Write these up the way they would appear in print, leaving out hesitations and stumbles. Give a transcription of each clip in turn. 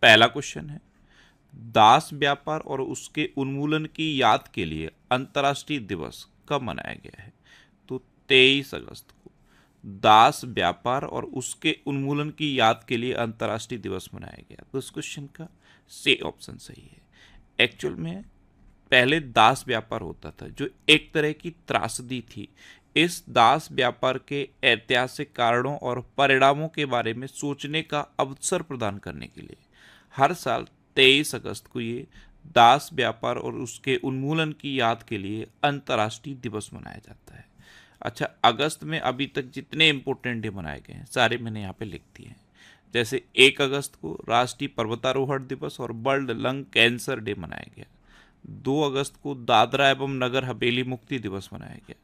पहला क्वेश्चन है, दास व्यापार और उसके उन्मूलन की याद के लिए अंतर्राष्ट्रीय दिवस कब मनाया गया है? तो 23 अगस्त को दास व्यापार और उसके उन्मूलन की याद के लिए अंतर्राष्ट्रीय दिवस मनाया गया। तो इस क्वेश्चन का सी ऑप्शन सही है। एक्चुअल में पहले दास व्यापार होता था जो एक तरह की त्रासदी थी। इस दास व्यापार के ऐतिहासिक कारणों और परिणामों के बारे में सोचने का अवसर प्रदान करने के लिए हर साल 23 अगस्त को ये दास व्यापार और उसके उन्मूलन की याद के लिए अंतर्राष्ट्रीय दिवस मनाया जाता है। अच्छा, अगस्त में अभी तक जितने इम्पोर्टेंट डे मनाए गए हैं सारे मैंने यहाँ पे लिख दिए हैं। जैसे 1 अगस्त को राष्ट्रीय पर्वतारोहण दिवस और वर्ल्ड लंग कैंसर डे मनाया गया। 2 अगस्त को दादरा एवं नगर हवेली मुक्ति दिवस मनाया गया।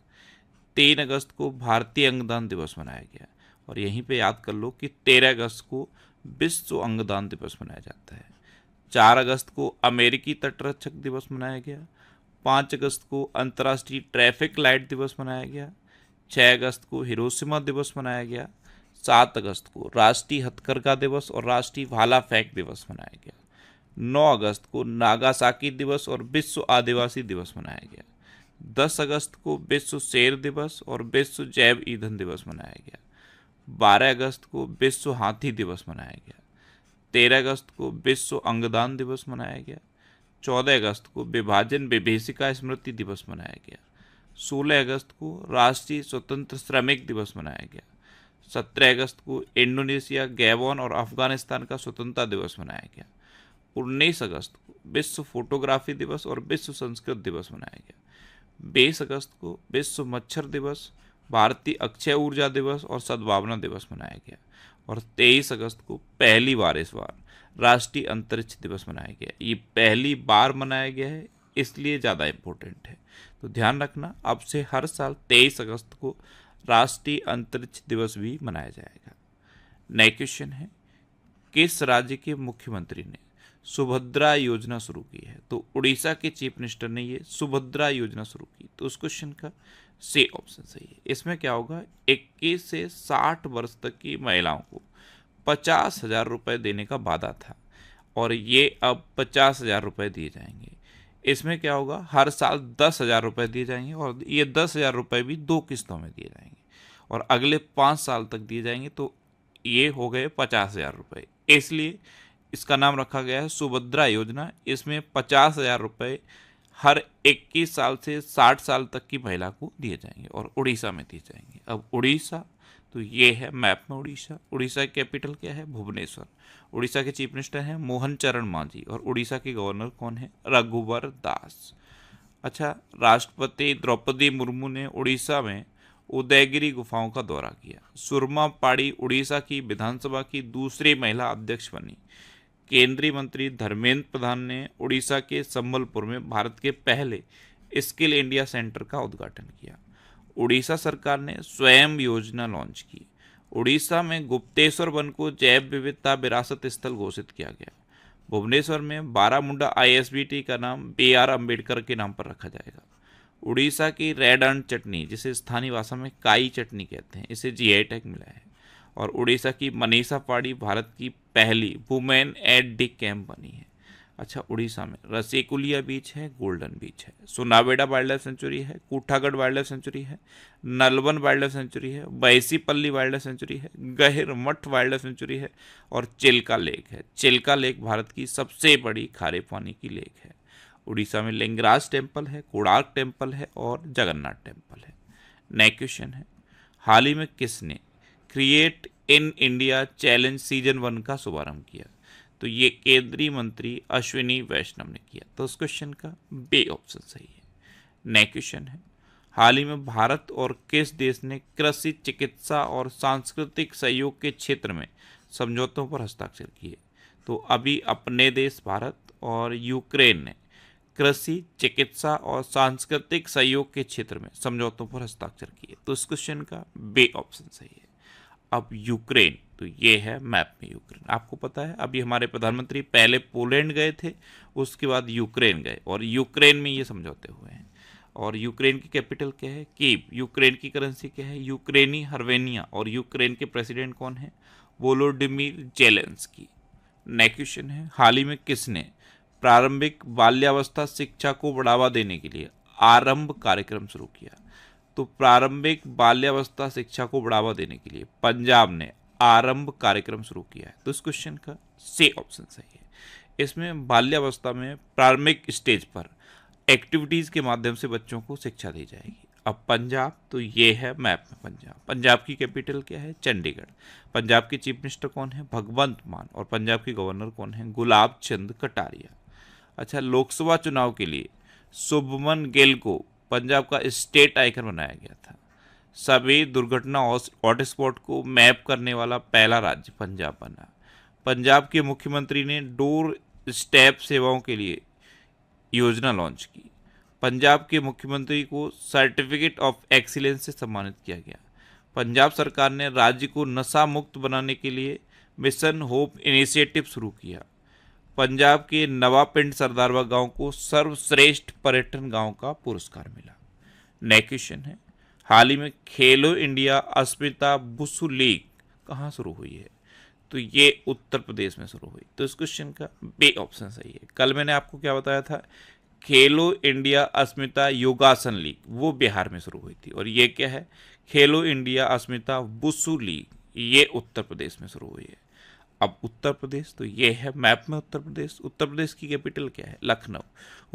3 अगस्त को भारतीय अंगदान दिवस मनाया गया। और यहीं पे याद कर लो कि 13 अगस्त को विश्व अंगदान दिवस मनाया जाता है। 4 अगस्त को अमेरिकी तटरक्षक दिवस मनाया गया। 5 अगस्त को अंतर्राष्ट्रीय ट्रैफिक लाइट दिवस मनाया गया। 6 अगस्त को हिरोशिमा दिवस मनाया गया। 7 अगस्त को राष्ट्रीय हथकरघा दिवस और राष्ट्रीय भाला फेंक दिवस मनाया गया। 9 अगस्त को नागासाकी दिवस और विश्व आदिवासी दिवस मनाया गया। 10 अगस्त को विश्व शेर दिवस और विश्व जैव ईंधन दिवस मनाया गया। 12 अगस्त को विश्व हाथी दिवस मनाया गया। 13 अगस्त को विश्व अंगदान दिवस मनाया गया। 14 अगस्त को विभाजन विभीषिका स्मृति दिवस मनाया गया। 16 अगस्त को राष्ट्रीय स्वतंत्र श्रमिक दिवस मनाया गया। 17 अगस्त को इंडोनेशिया, गैबोन और अफगानिस्तान का स्वतंत्रता दिवस मनाया गया। 19 अगस्त को विश्व फोटोग्राफी दिवस और विश्व संस्कृत दिवस मनाया गया। 20 अगस्त को विश्व मच्छर दिवस, भारतीय अक्षय ऊर्जा दिवस और सद्भावना दिवस मनाया गया। और 23 अगस्त को पहली बार इस बार राष्ट्रीय अंतरिक्ष दिवस मनाया गया। ये पहली बार मनाया गया है इसलिए ज़्यादा इम्पोर्टेंट है। तो ध्यान रखना, अब से हर साल 23 अगस्त को राष्ट्रीय अंतरिक्ष दिवस भी मनाया जाएगा। नए क्वेश्चन है, किस राज्य के मुख्यमंत्री ने सुभद्रा योजना शुरू की है? तो उड़ीसा के चीफ मिनिस्टर ने ये सुभद्रा योजना शुरू की। तो उस क्वेश्चन का सी ऑप्शन सही है। इसमें क्या होगा, 21 से 60 वर्ष तक की महिलाओं को 50,000 रुपये देने का वादा था और ये अब 50,000 रुपये दिए जाएंगे। इसमें क्या होगा, हर साल 10,000 रुपये दिए जाएंगे और ये 10,000 रुपये भी 2 किस्तों में दिए जाएंगे और अगले 5 साल तक दिए जाएंगे। तो ये हो गए 50,000 रुपये, इसलिए इसका नाम रखा गया है सुभद्रा योजना। इसमें 50,000 रुपये हर 21 साल से 60 साल तक की महिला को दिए जाएंगे और उड़ीसा में दिए जाएंगे। अब उड़ीसा, तो ये है मैप में उड़ीसा। उड़ीसा की कैपिटल क्या है? भुवनेश्वर। उड़ीसा के चीफ मिनिस्टर हैं मोहन चरण मांझी और उड़ीसा के गवर्नर कौन है? रघुवर दास। अच्छा, राष्ट्रपति द्रौपदी मुर्मू ने उड़ीसा में उदयगिरी गुफाओं का दौरा किया। सुरमा पाड़ी उड़ीसा की विधानसभा की दूसरी महिला अध्यक्ष बनी। केंद्रीय मंत्री धर्मेंद्र प्रधान ने उड़ीसा के संबलपुर में भारत के पहले स्किल इंडिया सेंटर का उद्घाटन किया। उड़ीसा सरकार ने स्वयं योजना लॉन्च की। उड़ीसा में गुप्तेश्वर वन को जैव विविधता विरासत स्थल घोषित किया गया। भुवनेश्वर में बारामुंडा ISBT का नाम BR अम्बेडकर के नाम पर रखा जाएगा। उड़ीसा की रेड अंड चटनी, जिसे स्थानीय भाषा में काई चटनी कहते हैं, इसे GI टैग मिला है। और उड़ीसा की मनीषा पाड़ी भारत की पहली वुमेन एट द कैंप बनी है। अच्छा, उड़ीसा में रसेकुलिया बीच है, गोल्डन बीच है, सोनावेड़ा वाइल्ड लाइफ सेंचुरी है, कूठागढ़ वाइल्ड लाइफ सेंचुरी है, नलवन वाइल्ड लाइफ सेंचुरी है, बैसीपल्ली वाइल्ड लाइफ सेंचुरी है, गहिर मठ वाइल्ड लाइफ सेंचुरी है और चिल्का लेक है। चिल्का लेक भारत की सबसे बड़ी खारे पानी की लेक है। उड़ीसा में लिंगराज टेम्पल है, कोणार्क टेम्पल है और जगन्नाथ टेम्पल है। नेक्स्ट क्वेश्चन है, हाल ही में किसने create in India challenge season 1 का शुभारंभ किया? तो ये केंद्रीय मंत्री अश्विनी वैष्णव ने किया। तो उस क्वेश्चन का बी ऑप्शन सही है। नेक्स्ट क्वेश्चन है, हाल ही में भारत और किस देश ने कृषि, चिकित्सा और सांस्कृतिक सहयोग के क्षेत्र में समझौतों पर हस्ताक्षर किए? तो अभी अपने देश भारत और यूक्रेन ने कृषि, चिकित्सा और सांस्कृतिक सहयोग के क्षेत्र में समझौतों पर हस्ताक्षर किए। तो इस क्वेश्चन का बी ऑप्शन सही है। अब यूक्रेन, तो ये है मैप में यूक्रेन। आपको पता है अभी हमारे प्रधानमंत्री पहले पोलैंड गए थे, उसके बाद यूक्रेन गए और यूक्रेन में ये समझौते हुए हैं। और यूक्रेन की कैपिटल क्या है? कीव। यूक्रेन की करेंसी क्या है? यूक्रेनी हर्वेनिया। और यूक्रेन के प्रेसिडेंट कौन है? Volodymyr Zelensky. नेक्स्ट क्वेश्चन है, हाल ही में किसने प्रारंभिक बाल्यावस्था शिक्षा को बढ़ावा देने के लिए आरंभ कार्यक्रम शुरू किया? तो प्रारंभिक बाल्यावस्था शिक्षा को बढ़ावा देने के लिए पंजाब ने आरंभ कार्यक्रम शुरू किया है। तो इस क्वेश्चन का सी ऑप्शन सही है। इसमें बाल्यावस्था में प्रारंभिक स्टेज पर एक्टिविटीज के माध्यम से बच्चों को शिक्षा दी जाएगी। अब पंजाब, तो ये है मैप में पंजाब। पंजाब की कैपिटल क्या है? चंडीगढ़। पंजाब के चीफ मिनिस्टर कौन है? भगवंत मान। और पंजाब के गवर्नर कौन है? गुलाब चंद कटारिया। अच्छा, लोकसभा चुनाव के लिए शुभमन गिल को पंजाब का स्टेट आइकन बनाया गया था। सभी दुर्घटना हॉटस्पॉट को मैप करने वाला पहला राज्य पंजाब बना। पंजाब के मुख्यमंत्री ने डोर स्टेप सेवाओं के लिए योजना लॉन्च की। पंजाब के मुख्यमंत्री को सर्टिफिकेट ऑफ एक्सीलेंस से सम्मानित किया गया। पंजाब सरकार ने राज्य को नशा मुक्त बनाने के लिए मिशन होप इनिशिएटिव शुरू किया। पंजाब के नवापिंड सरदारवा गांव को सर्वश्रेष्ठ पर्यटन गांव का पुरस्कार मिला। नेक्स्ट क्वेश्चन है, हाल ही में खेलो इंडिया अस्मिता बुसु लीग कहाँ शुरू हुई है? तो ये उत्तर प्रदेश में शुरू हुई। तो इस क्वेश्चन का बी ऑप्शन सही है। कल मैंने आपको क्या बताया था? खेलो इंडिया अस्मिता योगासन लीग वो बिहार में शुरू हुई थी। और ये क्या है? खेलो इंडिया अस्मिता बुसु लीग, ये उत्तर प्रदेश में शुरू हुई है। अब उत्तर प्रदेश, तो ये है मैप में उत्तर प्रदेश। उत्तर प्रदेश की कैपिटल क्या है? लखनऊ।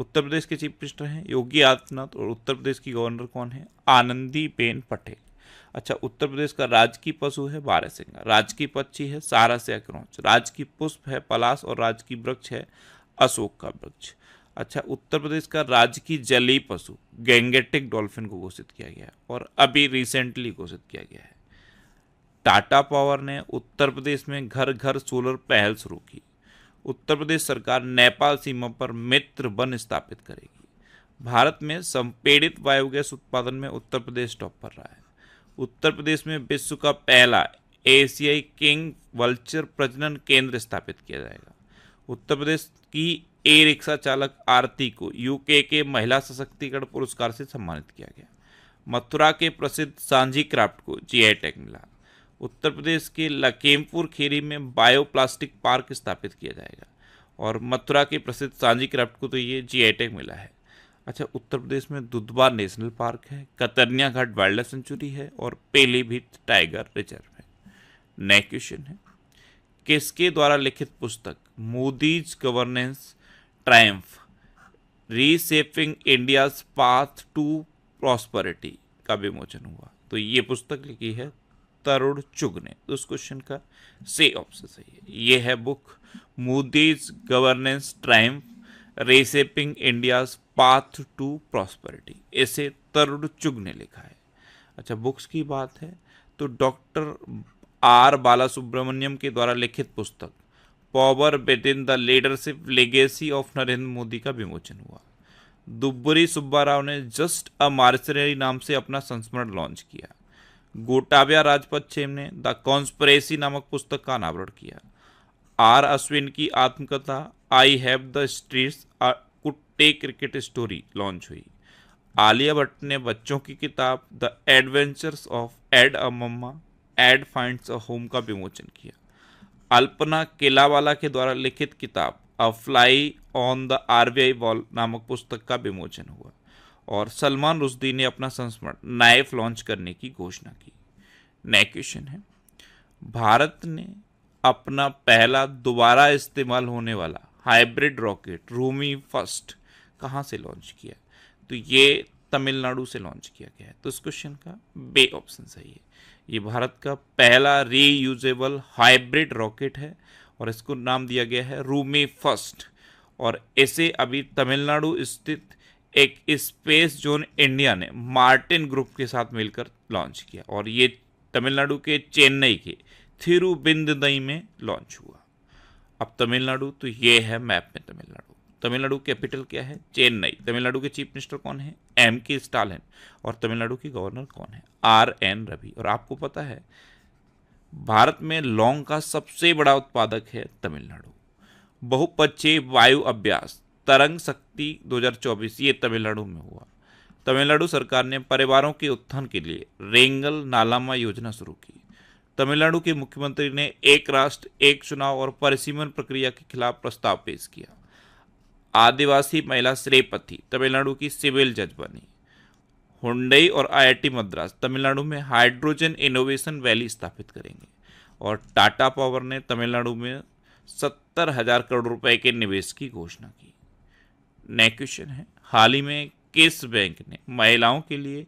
उत्तर प्रदेश के चीफ मिनिस्टर हैं योगी आदित्यनाथ। और उत्तर प्रदेश की गवर्नर कौन है? आनंदीबेन पटेल। अच्छा, उत्तर प्रदेश का राजकीय पशु है बारहसिंगा, राजकीय पक्षी है सारा से अक्रोच, राजकीय पुष्प है पलाश और राजकीय वृक्ष है अशोक का वृक्ष। अच्छा, उत्तर प्रदेश का राजकीय जलीय पशु गैंगेटिक डॉल्फिन को घोषित किया गया और अभी रिसेंटली घोषित किया गया है। टाटा पावर ने उत्तर प्रदेश में घर घर सोलर पहल शुरू की। उत्तर प्रदेश सरकार नेपाल सीमा पर मित्र वन स्थापित करेगी। भारत में संपीड़ित बायोगैस उत्पादन में उत्तर प्रदेश टॉप पर रहा है। उत्तर प्रदेश में विश्व का पहला एशियाई किंग वल्चर प्रजनन केंद्र स्थापित किया जाएगा। उत्तर प्रदेश की ई रिक्शा चालक आरती को यूके के महिला सशक्तिकरण पुरस्कार से सम्मानित किया गया। मथुरा के प्रसिद्ध सांझी क्राफ्ट को जीआई टैग मिला। उत्तर प्रदेश के लखीमपुर खीरी में बायोप्लास्टिक पार्क स्थापित किया जाएगा। और मथुरा के प्रसिद्ध सांझी क्राफ्ट को तो ये जीआई टैग मिला है। अच्छा, उत्तर प्रदेश में दुधवा नेशनल पार्क है, Katarniaghat wildlife sanctuary है और पीलीभीत टाइगर रिजर्व है। नेक्स्ट क्वेश्चन है, किसके द्वारा लिखित पुस्तक Modi's governance triumph reshaping India's path to prosperity का विमोचन हुआ? तो ये पुस्तक लिखी है तरुण चुग ने। तो उस क्वेश्चन का सी ऑप्शन सही है। ये है book Modi's governance triumph reshaping India's path to prosperity, इसे तरुण चुग ने लिखा है। अच्छा, बुक्स की बात है तो डॉक्टर आर बालासुब्रमण्यम के द्वारा लिखित पुस्तक power with in the leadership legacy of Narendra Modi का विमोचन हुआ। दुब्बरी सुब्बा राव ने जस्ट अ मार्सनरी नाम से अपना संस्मरण लॉन्च किया। गोटाबिया राजपक्षे ने द कॉन्स्पिरेसी नामक पुस्तक का अनावरण किया। आर अश्विन की आत्मकथा I have the streets kutti cricket story launch हुई। आलिया भट्ट ने बच्चों की किताब the adventures of Ed a mamma Ed finds a home का विमोचन किया। अल्पना केलावाला के द्वारा लिखित किताब a fly on the RBI wall नामक पुस्तक का विमोचन हुआ। और सलमान रुश्दी ने अपना संस्मरण नाइफ लॉन्च करने की घोषणा की। नेक्स्ट क्वेश्चन है, भारत ने अपना पहला दोबारा इस्तेमाल होने वाला हाइब्रिड रॉकेट रूमी फर्स्ट कहाँ से लॉन्च किया? तो ये तमिलनाडु से लॉन्च किया गया है। तो इस क्वेश्चन का बी ऑप्शन सही है। ये भारत का पहला रीयूजेबल हाइब्रिड रॉकेट है और इसको नाम दिया गया है रूमी फर्स्ट। और इसे अभी तमिलनाडु स्थित एक स्पेस जोन इंडिया ने मार्टिन ग्रुप के साथ मिलकर लॉन्च किया और ये तमिलनाडु के चेन्नई के थिरुविंददई में लॉन्च हुआ। अब तमिलनाडु, तो ये है मैप में तमिलनाडु। तमिलनाडु कैपिटल क्या है? चेन्नई। तमिलनाडु के चीफ मिनिस्टर कौन है? एम.के. स्टालिन। और तमिलनाडु की गवर्नर कौन है? आर.एन. रवि। और आपको पता है भारत में लौंग का सबसे बड़ा उत्पादक है तमिलनाडु। बहुपक्षीय वायु अभ्यास तरंग शक्ति 2024 ये तमिलनाडु में हुआ। तमिलनाडु सरकार ने परिवारों के उत्थान के लिए रेंगल नालामा योजना शुरू की। तमिलनाडु के मुख्यमंत्री ने एक राष्ट्र एक चुनाव और परिसीमन प्रक्रिया के खिलाफ प्रस्ताव पेश किया। आदिवासी महिला श्रीपति तमिलनाडु की सिविल जज बनी। हुंडई और आईआईटी मद्रास तमिलनाडु में हाइड्रोजन इनोवेशन वैली स्थापित करेंगे। और टाटा पावर ने तमिलनाडु में 70,000 करोड़ रुपए के निवेश की घोषणा की। नेक्स्ट क्वेश्चन है, हाल ही में किस बैंक ने महिलाओं के लिए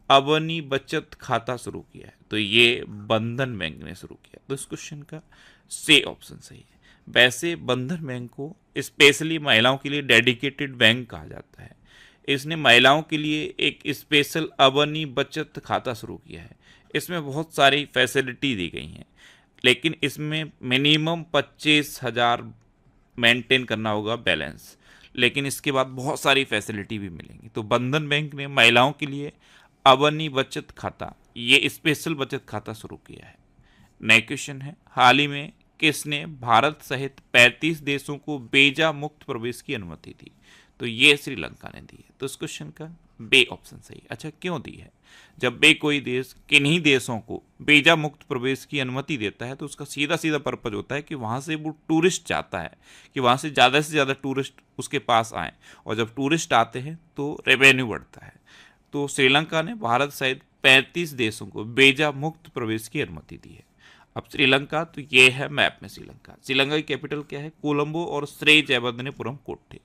अवनी बचत खाता शुरू किया है? तो ये बंधन बैंक ने शुरू किया। तो इस क्वेश्चन का सी ऑप्शन सही है। वैसे बंधन बैंक को स्पेशली महिलाओं के लिए डेडिकेटेड बैंक कहा जाता है। इसने महिलाओं के लिए एक स्पेशल अवनी बचत खाता शुरू किया है। इसमें बहुत सारी फैसिलिटी दी गई हैं, लेकिन इसमें मिनिमम 25,000 मेंटेन करना होगा बैलेंस, लेकिन इसके बाद बहुत सारी फैसिलिटी भी मिलेंगी। तो बंधन बैंक ने महिलाओं के लिए अवनी बचत खाता, ये स्पेशल बचत खाता शुरू किया है। नेक्स्ट क्वेश्चन है, हाल ही में किसने भारत सहित 35 देशों को वीजा मुक्त प्रवेश की अनुमति दी? तो ये श्रीलंका ने दी है। तो इस क्वेश्चन का बे ऑप्शन सही। अच्छा, क्यों दी है? जब भी कोई देश किन्हीं देशों को वीजा मुक्त प्रवेश की अनुमति देता है तो उसका सीधा सीधा पर्पज होता है कि वहाँ से वो टूरिस्ट चाहता है कि वहाँ से ज़्यादा टूरिस्ट उसके पास आए, और जब टूरिस्ट आते हैं तो रेवेन्यू बढ़ता है। तो श्रीलंका ने भारत सहित 35 देशों को वीजा मुक्त प्रवेश की अनुमति दी है। अब श्रीलंका, तो ये है मैप में श्रीलंका। श्रीलंका की कैपिटल क्या है? कोलंबो और श्री जयवर्धनेपुरम कोट्टे।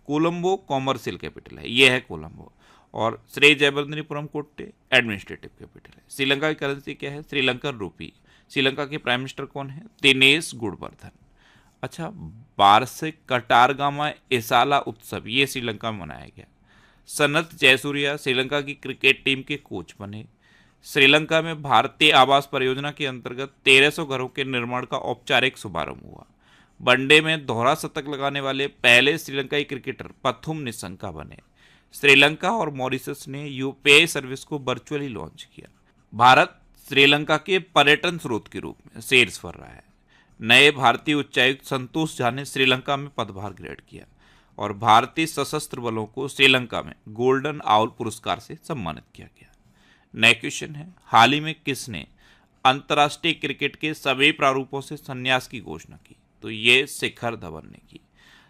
कोलंबो कॉमर्शियल कैपिटल है, ये है कोलंबो, और श्री जयवर्धनेपुरम कोट्टे एडमिनिस्ट्रेटिव कैपिटल है। श्रीलंका की करेंसी क्या है? श्रीलंकन रूपी। श्रीलंका के प्राइम मिनिस्टर कौन है? दिनेश गुणवर्धन। अच्छा, वार्षिक कटारगामा एसाला उत्सव ये श्रीलंका में मनाया गया। सनत जयसूर्या श्रीलंका की क्रिकेट टीम के कोच बने। श्रीलंका में भारतीय आवास परियोजना के अंतर्गत 1300 घरों के निर्माण का औपचारिक शुभारंभ हुआ। वनडे में दोहरा शतक लगाने वाले पहले श्रीलंकाई क्रिकेटर पथुम निशंका बने। श्रीलंका और मॉरिशस ने यूपीआई सर्विस को वर्चुअली लॉन्च किया। भारत श्रीलंका के पर्यटन स्रोत के रूप में सेल्स कर रहा है। नए भारतीय उच्चायुक्त संतोष झा ने श्रीलंका में पदभार ग्रहण किया, और भारतीय सशस्त्र बलों को श्रीलंका में गोल्डन आउल पुरस्कार से सम्मानित किया गया। नेक्स्ट क्वेश्चन है, हाल ही में किसने अंतर्राष्ट्रीय क्रिकेट के सभी प्रारूपों से संन्यास की घोषणा की? तो ये शिखर धवन ने की।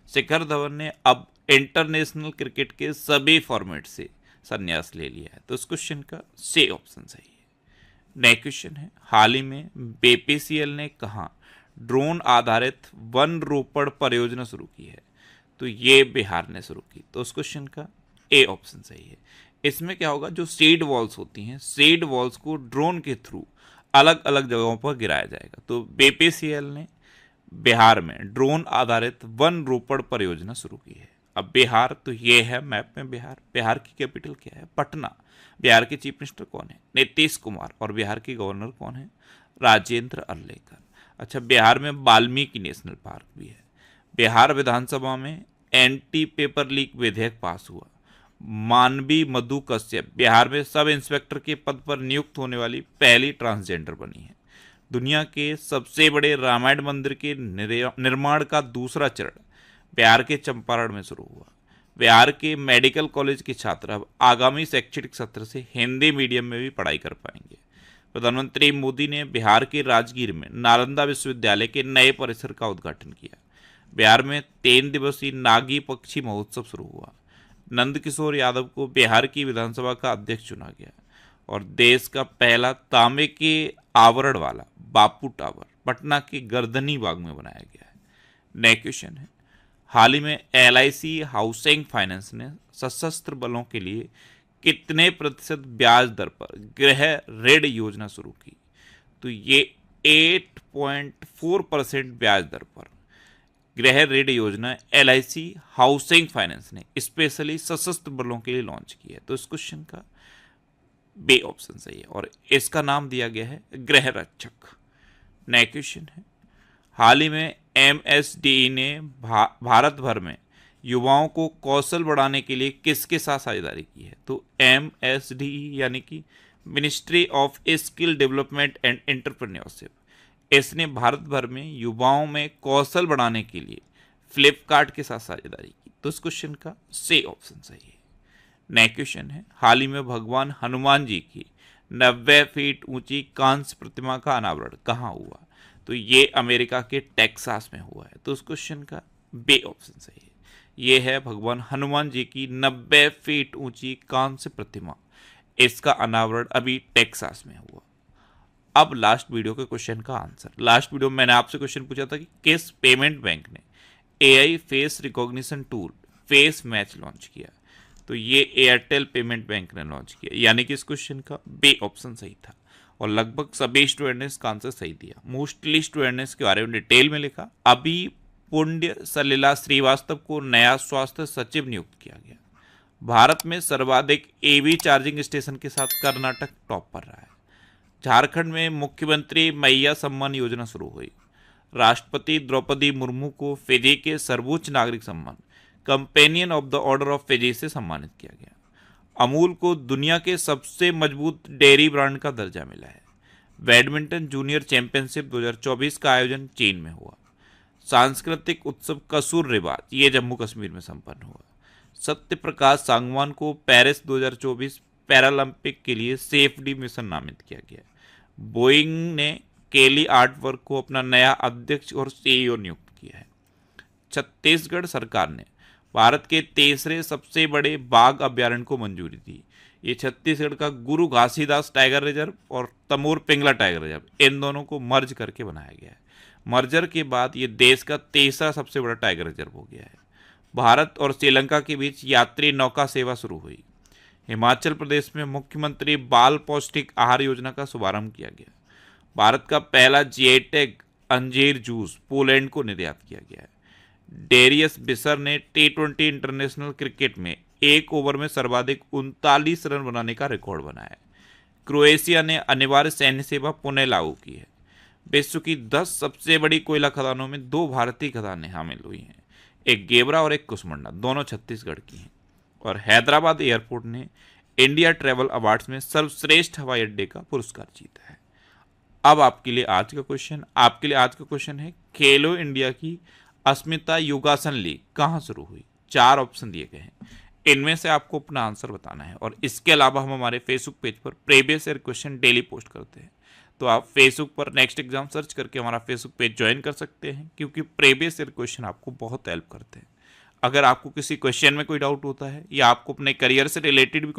शिखर धवन ने अब इंटरनेशनल क्रिकेट के सभी फॉर्मेट से संन्यास ले लिया है। तो इस क्वेश्चन का सी ऑप्शन सही है। नेक्स्ट क्वेश्चन है, हाल ही में बीपीसीएल ने कहाँ ड्रोन आधारित वन रोपण परियोजना शुरू की है? तो ये बिहार ने शुरू की। तो उस क्वेश्चन का ए ऑप्शन सही है। इसमें क्या होगा, जो सीड वॉल्स होती हैं, सीड वॉल्स को ड्रोन के थ्रू अलग अलग जगहों पर गिराया जाएगा। तो बीपीसीएल ने बिहार में ड्रोन आधारित वन रोपण परियोजना शुरू की है। अब बिहार, तो ये है मैप में बिहार। बिहार की कैपिटल क्या है? पटना। बिहार के चीफ मिनिस्टर कौन है? नीतीश कुमार। और बिहार के गवर्नर कौन है? राजेंद्र अर्लेकर। अच्छा, बिहार में वाल्मीकि नेशनल पार्क भी है। बिहार विधानसभा में एंटी पेपर लीक विधेयक पास हुआ। मानवी मधु कश्यप बिहार में सब इंस्पेक्टर के पद पर नियुक्त होने वाली पहली ट्रांसजेंडर बनी है। दुनिया के सबसे बड़े रामायण मंदिर के निर्माण का दूसरा चरण बिहार के चंपारण में शुरू हुआ। बिहार के मेडिकल कॉलेज के छात्र अब आगामी शैक्षणिक सत्र से हिंदी मीडियम में भी पढ़ाई कर पाएंगे। प्रधानमंत्री मोदी ने बिहार के राजगीर में नालंदा विश्वविद्यालय के नए परिसर का उद्घाटन किया। बिहार में 3 दिवसीय नागी पक्षी महोत्सव शुरू हुआ। नंदकिशोर यादव को बिहार की विधानसभा का अध्यक्ष चुना गया। और देश का पहला तांबे के आवरण वाला बापू टावर पटना के गर्दनी बाग में बनाया गया है। नेक्स्ट क्वेश्चन है, हाल ही में एलआईसी हाउसिंग फाइनेंस ने सशस्त्र बलों के लिए कितने प्रतिशत ब्याज दर पर गृह ऋण योजना शुरू की? तो ये 8.4% ब्याज दर पर गृह ऋण योजना एलआईसी हाउसिंग फाइनेंस ने स्पेशली सशस्त्र बलों के लिए लॉन्च की है। तो इस क्वेश्चन का बे ऑप्शन सही है, और इसका नाम दिया गया है गृह रक्षक। नेक्स्ट क्वेश्चन है, हाल ही में एमएसडीई ने भारत भर में युवाओं को कौशल बढ़ाने के लिए किसके साथ साझेदारी की है? तो एमएसडीई यानी कि ministry of skill development and entrepreneurship, इसने भारत भर में युवाओं में कौशल बढ़ाने के लिए फ्लिपकार्ट के साथ साझेदारी की। तो इस क्वेश्चन का सी ऑप्शन सही है। नेक्स्ट क्वेश्चन है, हाल ही में भगवान हनुमान जी की 90 फीट ऊंची कांस्य प्रतिमा का अनावरण कहाँ हुआ? तो ये अमेरिका के टेक्सास में हुआ है। तो उस क्वेश्चन का बे ऑप्शन सही है। ये है भगवान हनुमान जी की 90 फीट ऊंची कांस्य प्रतिमा। इसका अनावरण अभी टेक्सास में हुआ। अब लास्ट वीडियो के क्वेश्चन का आंसर। लास्ट वीडियो में मैंने आपसे क्वेश्चन पूछा था कि किस पेमेंट बैंक ने AI face recognition tool face match launch किया? तो ये एयरटेल पेमेंट बैंक ने लॉन्च किया, यानी कि इस क्वेश्चन का बे ऑप्शन सही था। और लगभग सभी स्टूडेंट ने इसका आंसर सही दिया। मोस्टली स्टूडेंट ने इसके बारे में डिटेल में लिखा। अभी पुण्य सलिला श्रीवास्तव को नया स्वास्थ्य सचिव नियुक्त किया गया। भारत में सर्वाधिक एवी चार्जिंग स्टेशन के साथ कर्नाटक टॉप पर रहा है। झारखंड में मुख्यमंत्री मैया सम्मान योजना शुरू हुई। राष्ट्रपति द्रौपदी मुर्मू को फिजी के सर्वोच्च नागरिक सम्मान companion of the order of Fiji से सम्मानित किया गया। अमूल को दुनिया के सबसे मजबूत डेयरी ब्रांड का दर्जा मिला है। बैडमिंटन जूनियर चैंपियनशिप 2024 का आयोजन चीन में हुआ। सांस्कृतिक उत्सव कसूर रिवाज ये जम्मू कश्मीर में संपन्न हुआ। सत्य प्रकाश सांगवान को पेरिस 2024 पैरालंपिक के लिए सेफडी मिशन नामित किया गया। बोइंग ने केली आर्टवर्क को अपना नया अध्यक्ष और सीईओ नियुक्त किया है। छत्तीसगढ़ सरकार ने भारत के तीसरे सबसे बड़े बाघ अभ्यारण्य को मंजूरी दी। ये छत्तीसगढ़ का गुरु घासीदास टाइगर रिजर्व और Tamor Pingala tiger reserve in दोनों को मर्ज करके बनाया गया है। मर्जर के बाद ये देश का तीसरा सबसे बड़ा टाइगर रिजर्व हो गया है। भारत और श्रीलंका के बीच यात्री नौका सेवा शुरू हुई। हिमाचल प्रदेश में मुख्यमंत्री बाल पौष्टिक आहार योजना का शुभारंभ किया गया। भारत का पहला जीआई टैग अंजीर जूस पोलैंड को निर्यात किया गया है। डेरियस बिसर ने T20 इंटरनेशनल क्रिकेट में एक ओवर में सर्वाधिक 39 रन बनाने का रिकॉर्ड बनाया है। क्रोएशिया ने अनिवार्य सैन्य सेवा पुनः लागू की है। विश्व की 10 सबसे बड़ी कोयला खदानों में 2 भारतीय खदानें शामिल हुई हैं, एक गेवरा और एक कुसमुंडा, दोनों छत्तीसगढ़ की हैं। और हैदराबाद एयरपोर्ट ने इंडिया ट्रैवल अवार्ड्स में सर्वश्रेष्ठ हवाई अड्डे का पुरस्कार जीता है। अब आपके लिए आज का क्वेश्चन है खेलो इंडिया की अस्मिता योगासन लीग कहाँ शुरू हुई? 4 ऑप्शन दिए गए हैं, इनमें से आपको अपना आंसर बताना है। और इसके अलावा हम हमारे फेसबुक पेज पर previous year question daily post करते हैं, तो आप फेसबुक पर नेक्स्ट एग्जाम सर्च करके हमारा फेसबुक पेज ज्वाइन कर सकते हैं, क्योंकि प्रीवियस ईयर क्वेश्चन आपको बहुत हेल्प करते हैं। अगर आपको किसी क्वेश्चन में कोई डाउट होता है या आपको अपने करियर से रिलेटेड भी